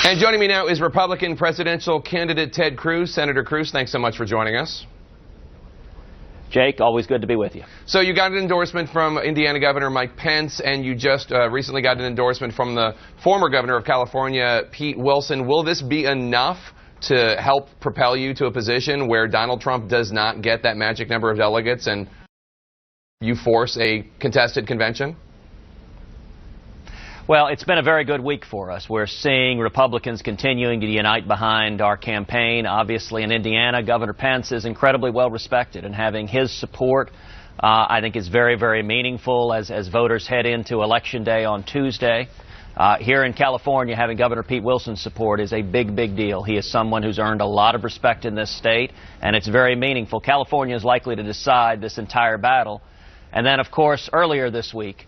And joining me now is Republican presidential candidate Ted Cruz. Senator Cruz, thanks so much for joining us. Jake, always good to be with you. So you got an endorsement from Indiana Governor Mike Pence, and you just recently got an endorsement from the former governor of California, Pete Wilson. Will this be enough to help propel you to a position where Donald Trump does not get that magic number of delegates and you force a contested convention? Well, it's been a very good week for us. We're seeing Republicans continuing to unite behind our campaign. Obviously, in Indiana, Governor Pence is incredibly well respected, and having his support, I think, is very, very meaningful as voters head into Election Day on Tuesday. Here in California, having Governor Pete Wilson's support is a big, big deal. He is someone who's earned a lot of respect in this state, and it's very meaningful. California is likely to decide this entire battle. And then, of course, earlier this week,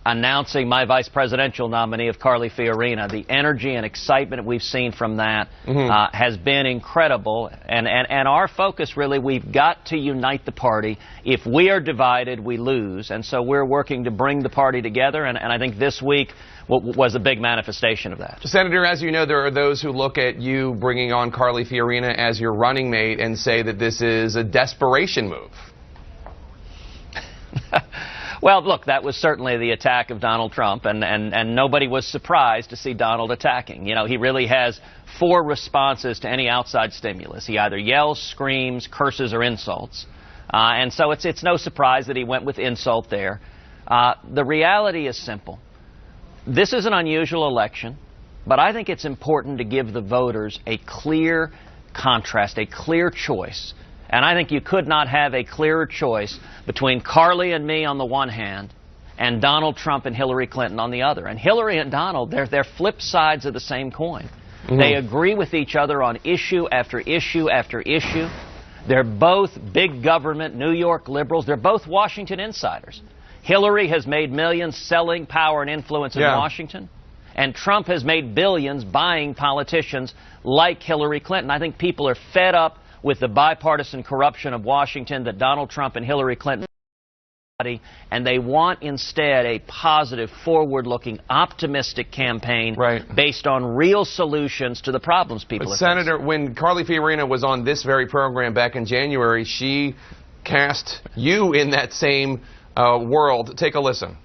announcing my vice presidential nominee of Carly Fiorina. The energy and excitement we've seen from that has been incredible. And our focus, really, we've got to unite the party. If we are divided, we lose. And so we're working to bring the party together. And I think this week was a big manifestation of that. Senator, as you know, there are those who look at you bringing on Carly Fiorina as your running mate and say that this is a desperation move. Well, look, that was certainly the attack of Donald Trump, and nobody was surprised to see Donald attacking. You know, he really has four responses to any outside stimulus. He either yells, screams, curses, or insults. And so it's no surprise that he went with insult there. The reality is simple. This is an unusual election, but I think it's important to give the voters a clear contrast, a clear choice. And I think you could not have a clearer choice between Carly and me on the one hand and Donald Trump and Hillary Clinton on the other. And Hillary and Donald, they're flip sides of the same coin. They agree with each other on issue after issue after issue. They're both big government, New York liberals. They're both Washington insiders. Hillary has made millions selling power and influence in Washington. And Trump has made billions buying politicians like Hillary Clinton. I think people are fed up with the bipartisan corruption of Washington that Donald Trump and Hillary Clinton, and they want instead a positive, forward-looking, optimistic campaign based on real solutions to the problems people have Senator, when Carly Fiorina was on this very program back in January, she cast you in that same world. Take a listen.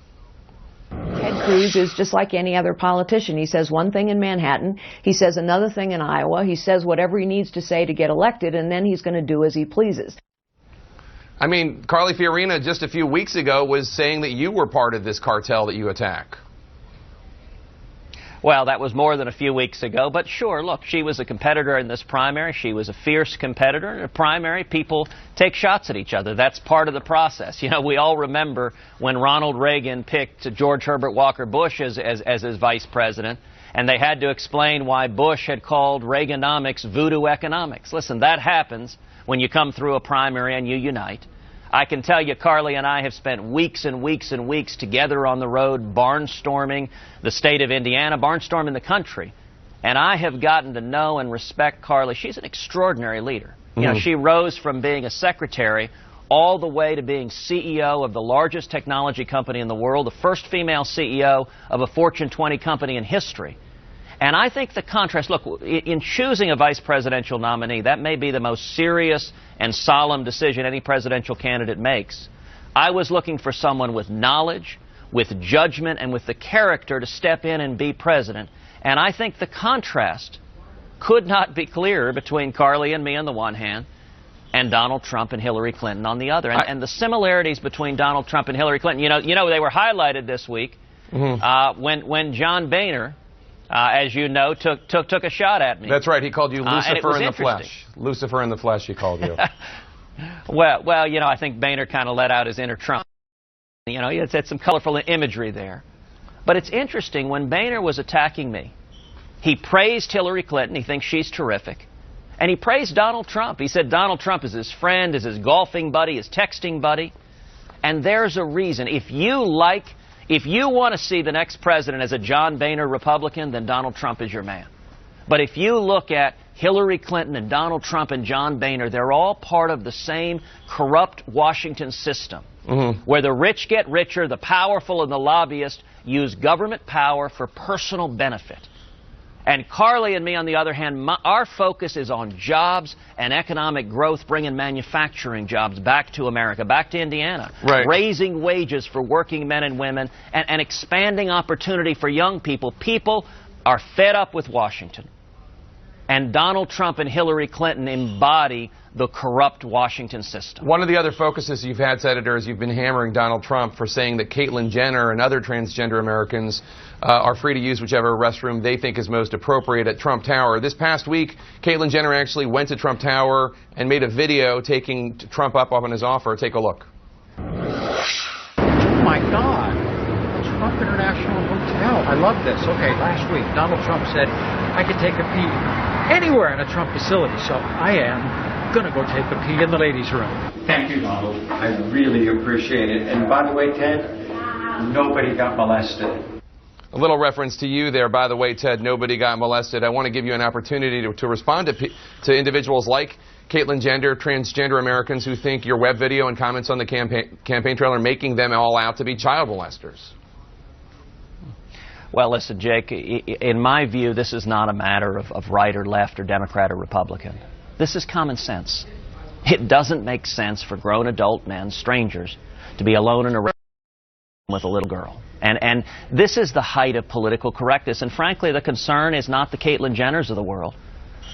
Ted Cruz is just like any other politician. He says one thing in Manhattan, he says another thing in Iowa, he says whatever he needs to say to get elected, and then he's going to do as he pleases. I mean, Carly Fiorina just a few weeks ago was saying that you were part of this cartel that you attack. Well, that was more than a few weeks ago, but sure, look, she was a competitor in this primary. She was a fierce competitor. In a primary, people take shots at each other. That's part of the process. You know, we all remember when Ronald Reagan picked George Herbert Walker Bush as his vice president, and they had to explain why Bush had called Reaganomics voodoo economics. Listen, that happens when you come through a primary and you unite. I can tell you, Carly and I have spent weeks and weeks and weeks together on the road barnstorming the state of Indiana, barnstorming the country. And I have gotten to know and respect Carly. She's an extraordinary leader. You know, she rose from being a secretary all the way to being CEO of the largest technology company in the world, the first female CEO of a Fortune 20 company in history. And I think the contrast, look, in choosing a vice presidential nominee, that may be the most serious and solemn decision any presidential candidate makes. I was looking for someone with knowledge, with judgment, and with the character to step in and be president. And I think the contrast could not be clearer between Carly and me on the one hand and Donald Trump and Hillary Clinton on the other. And the similarities between Donald Trump and Hillary Clinton, you know, they were highlighted this week when John Boehner, as you know, took a shot at me. That's right. He called you Lucifer in the flesh. Lucifer in the flesh, he called you. well, you know, I think Boehner kind of let out his inner Trump. You know, he had some colorful imagery there. But it's interesting, when Boehner was attacking me, he praised Hillary Clinton. He thinks she's terrific. And he praised Donald Trump. He said Donald Trump is his friend, is his golfing buddy, his texting buddy. And there's a reason. If you want to see the next president as a John Boehner Republican, then Donald Trump is your man. But if you look at Hillary Clinton and Donald Trump and John Boehner, they're all part of the same corrupt Washington system, where the rich get richer, the powerful and the lobbyists use government power for personal benefit. And Carly and me, on the other hand, our focus is on jobs and economic growth, bringing manufacturing jobs back to America, back to Indiana, right. Raising wages for working men and women, and expanding opportunity for young people. People are fed up with Washington. And Donald Trump and Hillary Clinton embody the corrupt Washington system. One of the other focuses you've had, Senator, is you've been hammering Donald Trump for saying that Caitlyn Jenner and other transgender Americans are free to use whichever restroom they think is most appropriate at Trump Tower. This past week, Caitlyn Jenner actually went to Trump Tower and made a video taking Trump up on his offer. Take a look. Oh, my God. Trump International Hotel. I love this. Okay, last week, Donald Trump said I could take a pee anywhere in a Trump facility, so I am going to go take a pee in the ladies' room. Thank you, Donald. I really appreciate it. And by the way, Ted, nobody got molested. A little reference to you there, by the way, Ted. Nobody got molested. I want to give you an opportunity to respond to individuals like Caitlyn Jenner, transgender Americans who think your web video and comments on the campaign trail are making them all out to be child molesters. Well, listen, Jake, in my view, this is not a matter of right or left or Democrat or Republican. This is common sense. It doesn't make sense for grown adult men, strangers, to be alone in a room with a little girl. And this is the height of political correctness. And frankly, the concern is not the Caitlyn Jenners of the world.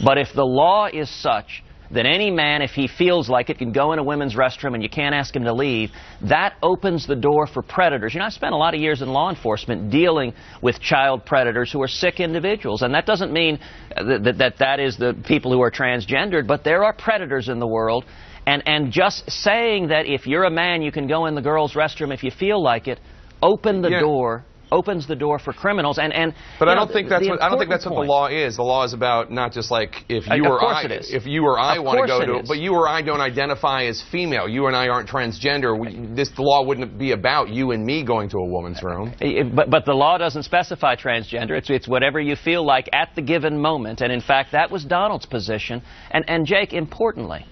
But if the law is such that any man, if he feels like it, can go in a women's restroom and you can't ask him to leave, that opens the door for predators. You know, I've spent a lot of years in law enforcement dealing with child predators who are sick individuals. And that doesn't mean that is the people who are transgendered, but there are predators in the world. And just saying that if you're a man, you can go in the girls' restroom if you feel like it, opens the door for criminals. But I don't think that's what the law is. The law is about not just like if you or I want to go to it, but you or I don't identify as female. You and I aren't transgender. The law wouldn't be about you and me going to a woman's room. But the law doesn't specify transgender. It's whatever you feel like at the given moment. And in fact, that was Donald's position. And Jake, importantly,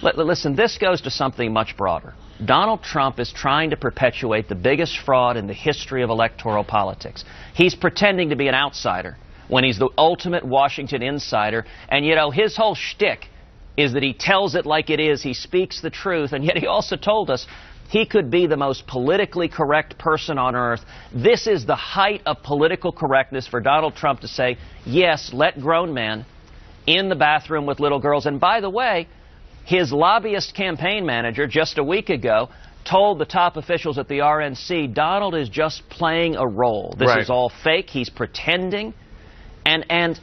listen, this goes to something much broader. Donald Trump is trying to perpetuate the biggest fraud in the history of electoral politics. He's pretending to be an outsider when he's the ultimate Washington insider. And, you know, his whole shtick is that he tells it like it is. He speaks the truth. And yet he also told us he could be the most politically correct person on earth. This is the height of political correctness for Donald Trump to say, yes, let grown men in the bathroom with little girls. And by the way, his lobbyist campaign manager just a week ago told the top officials at the RNC, Donald is just playing a role. This is all fake. He's pretending. And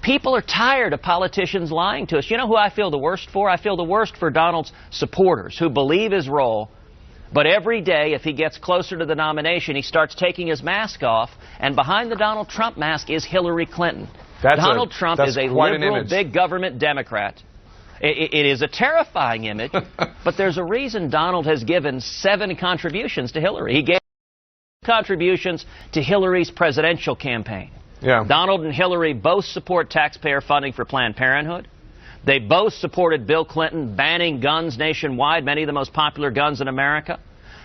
people are tired of politicians lying to us. You know who I feel the worst for? I feel the worst for Donald's supporters who believe his role. But every day, if he gets closer to the nomination, he starts taking his mask off. And behind the Donald Trump mask is Hillary Clinton. Donald Trump is a liberal, big government Democrat. It is a terrifying image, but there's a reason Donald has given 7 contributions to Hillary. He gave contributions to Hillary's presidential campaign. Yeah. Donald and Hillary both support taxpayer funding for Planned Parenthood. They both supported Bill Clinton banning guns nationwide, many of the most popular guns in America.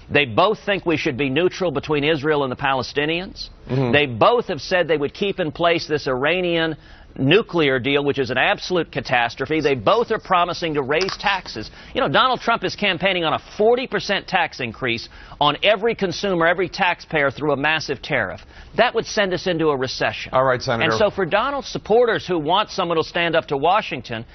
They both think we should be neutral between Israel and the Palestinians. Mm-hmm. They both have said they would keep in place this Iranian nuclear deal, which is an absolute catastrophe. They both are promising to raise taxes. You know, Donald Trump is campaigning on a 40% tax increase on every consumer, every taxpayer through a massive tariff. That would send us into a recession. All right, Senator. And so for Donald's supporters who want someone to stand up to Washington,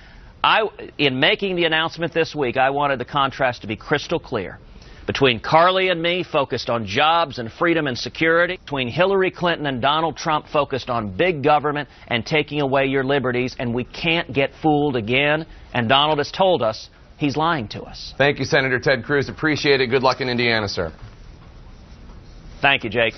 in making the announcement this week, I wanted the contrast to be crystal clear. Between Carly and me, focused on jobs and freedom and security. Between Hillary Clinton and Donald Trump, focused on big government and taking away your liberties. And we can't get fooled again. And Donald has told us he's lying to us. Thank you, Senator Ted Cruz. Appreciate it. Good luck in Indiana, sir. Thank you, Jake.